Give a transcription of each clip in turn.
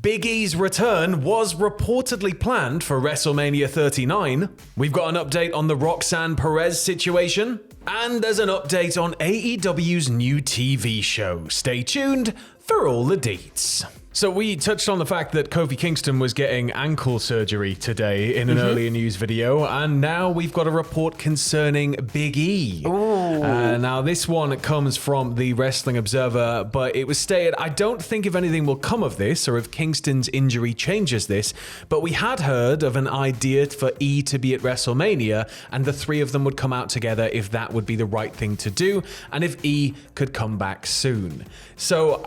Big E's return was reportedly planned for WrestleMania 39. We've got an update on the Roxanne Perez situation. And there's an update on AEW's new TV show. Stay tuned for all the deets. So we touched on the fact that Kofi Kingston was getting ankle surgery today in an earlier news video, and now we've got a report concerning Big E. Now this one comes from the Wrestling Observer, but it was stated, I don't think if anything will come of this or if Kingston's injury changes this, but we had heard of an idea for E to be at WrestleMania, and the three of them would come out together if that would be the right thing to do, and if E could come back soon. So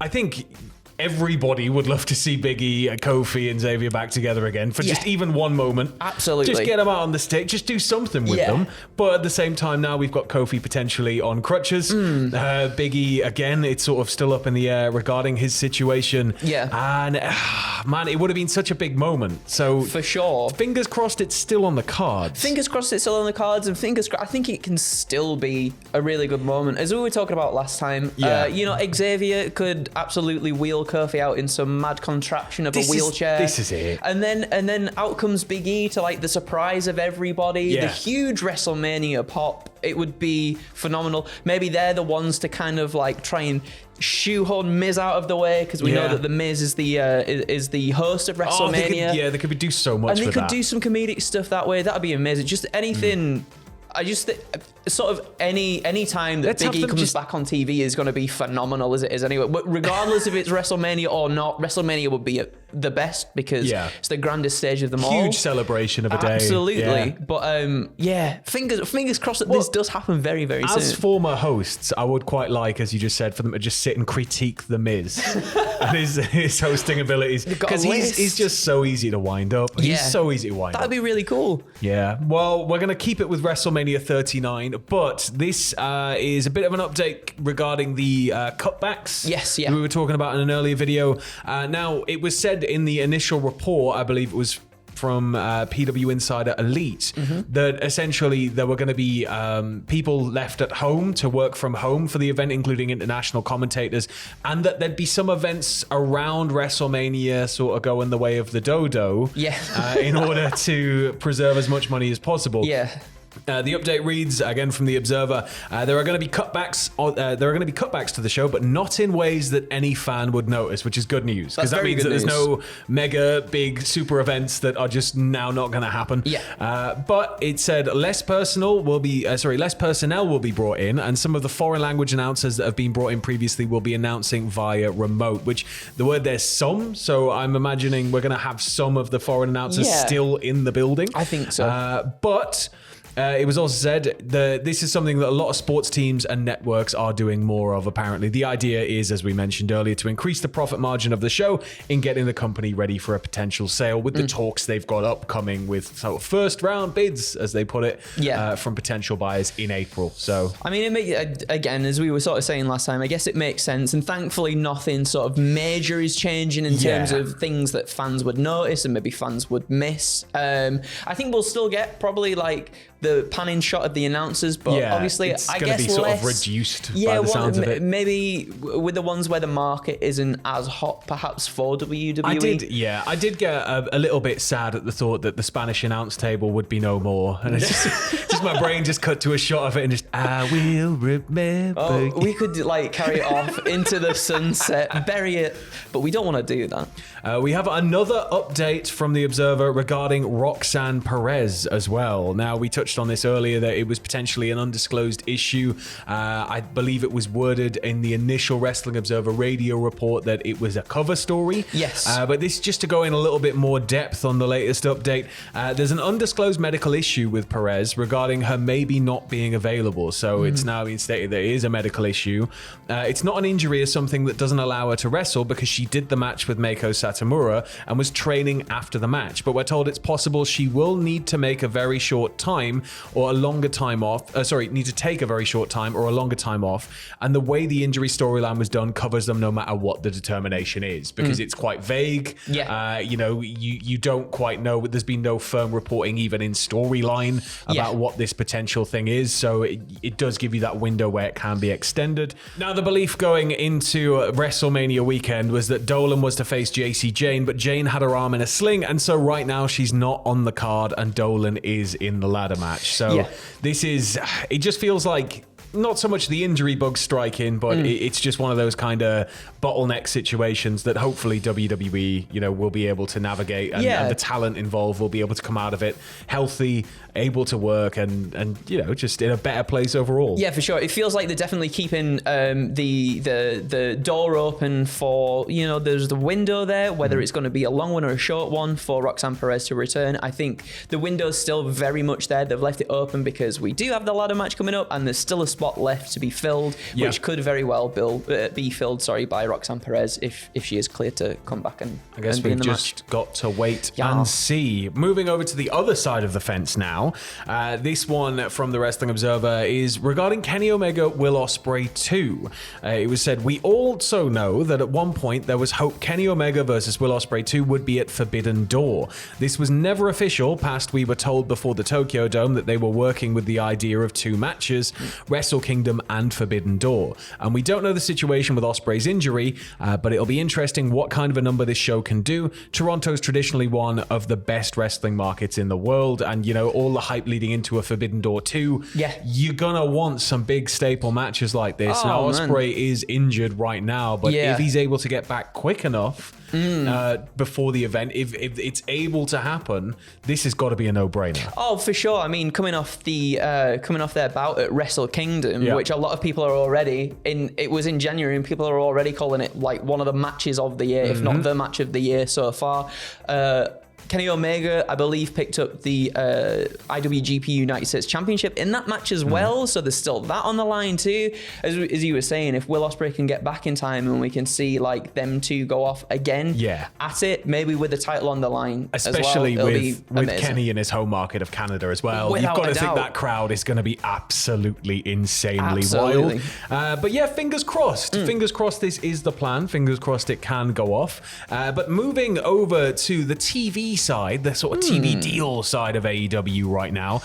I think everybody would love to see Big E, Kofi, and Xavier back together again for just even one moment. Absolutely. Just get them out on the stage. Just do something with them. But at the same time, now we've got Kofi potentially on crutches. Big E, again, it's sort of still up in the air regarding his situation. And, man, it would have been such a big moment. So for sure. Fingers crossed it's still on the cards. Fingers crossed it's still on the cards, and fingers crossed, I think it can still be a really good moment. As we were talking about last time, Xavier could absolutely wheel Kofi out in some mad contraption of a wheelchair. This is it. And then out comes Big E to like the surprise of everybody. The huge WrestleMania pop. It would be phenomenal. Maybe they're the ones to kind of like try and shoehorn Miz out of the way, because we know that the Miz is the host of WrestleMania. They could do so much. And they could do some comedic stuff that way. That'd be amazing. Just anything. I just think sort of any time that Big E comes back on TV is going to be phenomenal as it is anyway. But regardless if it's WrestleMania or not, WrestleMania would be the best because it's the grandest stage of them all. Huge celebration of a day. Absolutely. But fingers crossed that this does happen very, very soon. As former hosts, I would quite like, as you just said, for them to just sit and critique The Miz and his hosting abilities. Because he's just so easy to wind up. He's so easy to wind up. That'd be really cool. Yeah. Well, we're going to keep it with WrestleMania 39, but this is a bit of an update regarding the cutbacks. Yes, we were talking about in an earlier video. Now, it was said in the initial report, I believe it was from PW Insider Elite, that essentially there were going to be people left at home to work from home for the event, including international commentators, and that there'd be some events around WrestleMania sort of going the way of the dodo in order to preserve as much money as possible. The update reads again from the Observer: there are going to be cutbacks. There are going to be cutbacks to the show, but not in ways that any fan would notice, which is good news, because that means that there's no mega big super events that are just now not going to happen. But it said less personnel will be brought in, and some of the foreign language announcers that have been brought in previously will be announcing via remote. Which the word there's some, so I'm imagining we're going to have some of the foreign announcers still in the building. I think so, but. It was also said that this is something that a lot of sports teams and networks are doing more of, apparently. The idea is, as we mentioned earlier, to increase the profit margin of the show in getting the company ready for a potential sale with the talks they've got upcoming with sort of first round bids, as they put it, from potential buyers in April. So, I mean, again, as we were sort of saying last time, I guess it makes sense. And thankfully, nothing sort of major is changing in terms of things that fans would notice and maybe fans would miss. I think we'll still get probably like the panning shot of the announcers, but obviously it's I gonna guess be sort of reduced by the sounds of it. Maybe with the ones where the market isn't as hot, perhaps for WWE. I did get a little bit sad at the thought that the Spanish announce table would be no more, and it's just my brain just cut to a shot of it and just I will remember. We could like carry it off into the sunset, bury it, but we don't want to do that. We have another update from the Observer regarding Roxanne Perez as well. Now, we touched on this earlier, that it was potentially an undisclosed issue. I believe it was worded in the initial Wrestling Observer radio report that it was a cover story. But this, just to go in a little bit more depth on the latest update, there's an undisclosed medical issue with Perez regarding her maybe not being available. So it's now been stated that it is a medical issue. It's not an injury or something that doesn't allow her to wrestle, because she did the match with Meiko Satomura and was training after the match. But we're told it's possible she will need to make a very short time time or a longer time off. Need to take a very short time or a longer time off. And the way the injury storyline was done covers them no matter what the determination is, because it's quite vague. Yeah. You don't quite know. There's been no firm reporting even in storyline about what this potential thing is. So it does give you that window where it can be extended. Now, the belief going into WrestleMania weekend was that Dolan was to face JC Jane, but Jane had her arm in a sling, and so right now she's not on the card and Dolan is in the ladder match. So it just feels like not so much the injury bug striking, but it's just one of those kind of bottleneck situations that hopefully WWE, will be able to navigate, and the talent involved will be able to come out of it healthy, able to work, and just in a better place overall. Yeah, for sure. It feels like they're definitely keeping the door open for, there's the window there, whether it's going to be a long one or a short one for Roxanne Perez to return. I think the window's still very much there. They've left it open because we do have the ladder match coming up, and there's still a spot left to be filled, which could very well be filled by Roxanne Perez if she is clear to come back and I guess be in we've the just match. got to wait and see. Moving over to the other side of the fence now. This one from the Wrestling Observer is regarding Kenny Omega Will Ospreay 2. It was said, we also know that at one point there was hope Kenny Omega versus Will Ospreay 2 would be at Forbidden Door. This was never official, past we were told before the Tokyo Dome that they were working with the idea of 2 matches, Wrestle Kingdom and Forbidden Door. And we don't know the situation with Ospreay's injury, but it'll be interesting what kind of a number this show can do. Toronto's traditionally one of the best wrestling markets in the world, and all the hype leading into a Forbidden Door 2, you're gonna want some big staple matches like this. Now Ospreay is injured right now, but if he's able to get back quick enough before the event, if it's able to happen, this has got to be a no-brainer. Oh, for sure. I mean, coming off their bout at Wrestle Kingdom, which a lot of people are already in. It was in January, and people are already calling it like one of the matches of the year, if not the match of the year so far. Kenny Omega, I believe, picked up the IWGP United States Championship in that match as well, so there's still that on the line too. As you were saying, if Will Ospreay can get back in time and we can see like them two go off again at it, maybe with the title on the line, especially as well, with Kenny in his home market of Canada as well. You've got to think that crowd is going to be absolutely insanely wild. But yeah, fingers crossed. Fingers crossed this is the plan. Fingers crossed it can go off. But moving over to the TV side, the sort of TV deal side of AEW right now,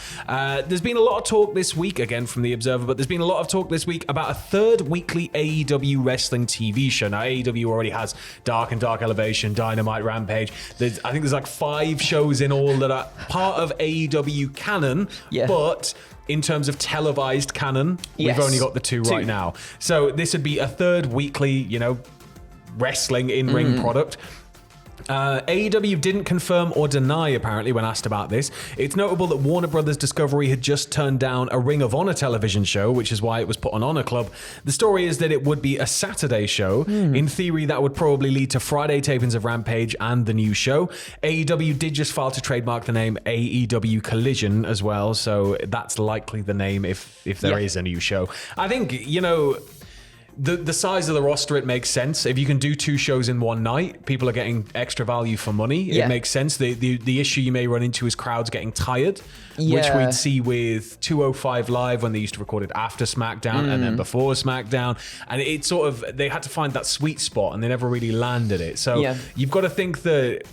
there's been a lot of talk this week, again from the Observer, but there's been a lot of talk this week about a third weekly AEW wrestling TV show. Now AEW already has Dark and Dark Elevation, Dynamite, Rampage. I think there's like 5 shows in all that are part of AEW canon, but in terms of televised canon, we've only got the 2 right now. So this would be a third weekly, wrestling in-ring product. AEW didn't confirm or deny, apparently, when asked about this. It's notable that Warner Brothers Discovery had just turned down a Ring of Honor television show, which is why it was put on Honor Club. The story is that it would be a Saturday show. In theory, that would probably lead to Friday tapings of Rampage and the new show. AEW did just file to trademark the name AEW Collision as well, so that's likely the name if there is a new show. I think, the size of the roster, it makes sense. If you can do 2 shows in one night, people are getting extra value for money. It makes sense. The issue you may run into is crowds getting tired, which we'd see with 205 Live when they used to record it after SmackDown and then before SmackDown. And it sort of, they had to find that sweet spot and they never really landed it. So you've got to think that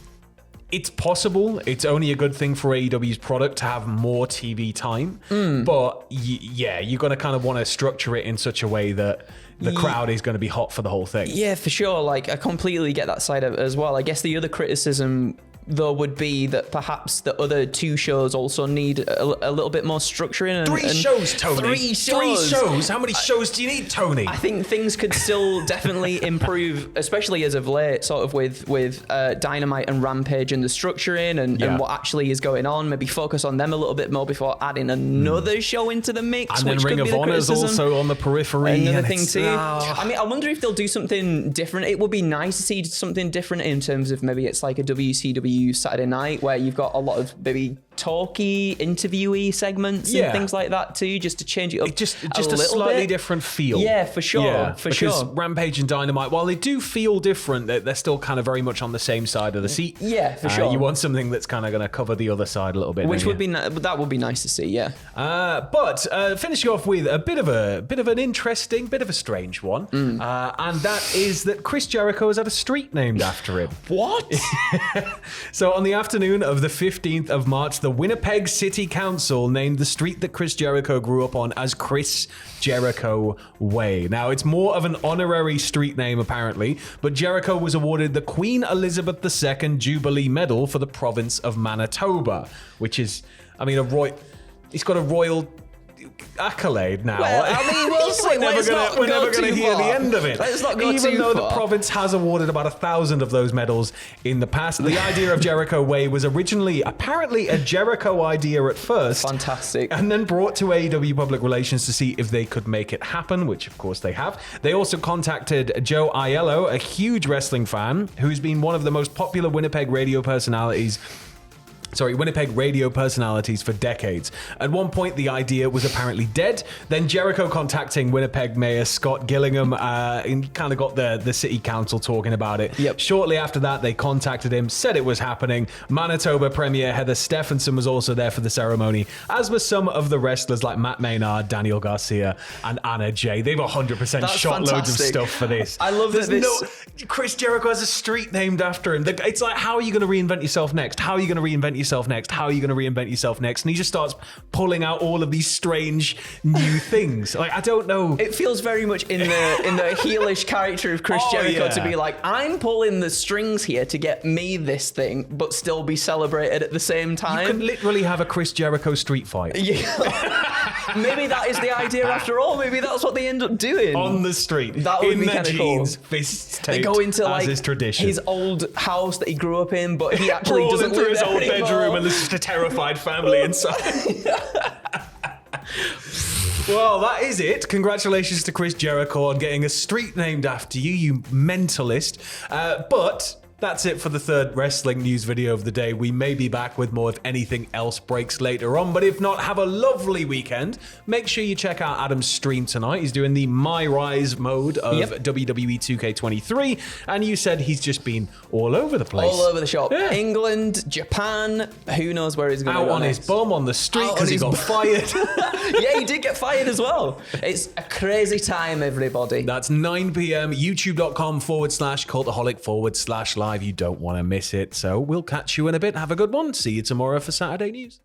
it's possible. It's only a good thing for AEW's product to have more TV time. But you're going to kind of want to structure it in such a way that the crowd is going to be hot for the whole thing. Yeah, for sure. Like, I completely get that side of it as well. I guess the other criticism, though, would be that perhaps the other 2 shows also need a little bit more structuring. 3 shows, Tony. 3 shows. 3 shows. How many shows do you need, Tony? I think things could still definitely improve, especially as of late, sort of with Dynamite and Rampage and the structuring and what actually is going on. Maybe focus on them a little bit more before adding another show into the mix. And then Ring of Honor is also on the periphery. Another thing too. I mean, I wonder if they'll do something different. It would be nice to see something different in terms of maybe it's like a WCW Saturday night where you've got a lot of maybe talky, interviewee segments and things like that too, just to change it up. Just a slightly different feel. Yeah, for sure. Yeah, for because sure. Rampage and Dynamite, while they do feel different, they're still kind of very much on the same side of the seat. Yeah, for sure. You want something that's kind of going to cover the other side a little bit. Which would be that would be nice to see. Yeah. But finishing off with a bit of an interesting, bit of a strange one, and that is that Chris Jericho has had a street named after him. What? So on the afternoon of the 15th of March, the Winnipeg City Council named the street that Chris Jericho grew up on as Chris Jericho Way. Now, it's more of an honorary street name, apparently, but Jericho was awarded the Queen Elizabeth II Jubilee Medal for the province of Manitoba, which is, I mean, he's got a royal accolade now. Well, I mean, we'll see. We're never going to hear the end of it. Let's not go Even too though far. the province has awarded about 1,000 of those medals in the past. The idea of Jericho Way was originally apparently a Jericho idea at first. Fantastic. And then brought to AEW Public Relations to see if they could make it happen, which of course they have. They also contacted Joe Aiello, a huge wrestling fan, who's been one of the most popular Winnipeg radio personalities for decades. At one point, the idea was apparently dead. Then Jericho contacting Winnipeg Mayor Scott Gillingham and kind of got the city council talking about it. Yep. Shortly after that, they contacted him, said it was happening. Manitoba Premier Heather Stephenson was also there for the ceremony, as were some of the wrestlers like Matt Maynard, Daniel Garcia, and Anna Jay. They've 100% shot loads of stuff for this. I love that Chris Jericho has a street named after him. It's like, how are you going to reinvent yourself next? How are you going to reinvent yourself next? How are you going to reinvent yourself next? And he just starts pulling out all of these strange new things. Like, I don't know. It feels very much in the heelish character of Chris Jericho to be like, I'm pulling the strings here to get me this thing, but still be celebrated at the same time. You could literally have a Chris Jericho street fight. Yeah. Maybe that is the idea after all. Maybe that's what they end up doing. On the street. That would in be kind of cool. Fists taped, they go into like his tradition. his old house that he grew up in, but he actually doesn't live his there old anymore. bedroom, and there's just a terrified family inside. Well, that is it. Congratulations to Chris Jericho on getting a street named after you, you mentalist. But that's it for the third wrestling news video of the day. We may be back with more if anything else breaks later on, but if not, have a lovely weekend. Make sure you check out Adam's stream tonight. He's doing the My Rise mode of WWE 2K23, and you said he's just been all over the place. All over the shop. Yeah. England, Japan, who knows where he's going to go Out on his bum on the street because he got fired. Yeah, he did get fired as well. It's a crazy time, everybody. That's 9 p.m. youtube.com/cultaholic/live. You don't want to miss it. So we'll catch you in a bit. Have a good one. See you tomorrow for Saturday News.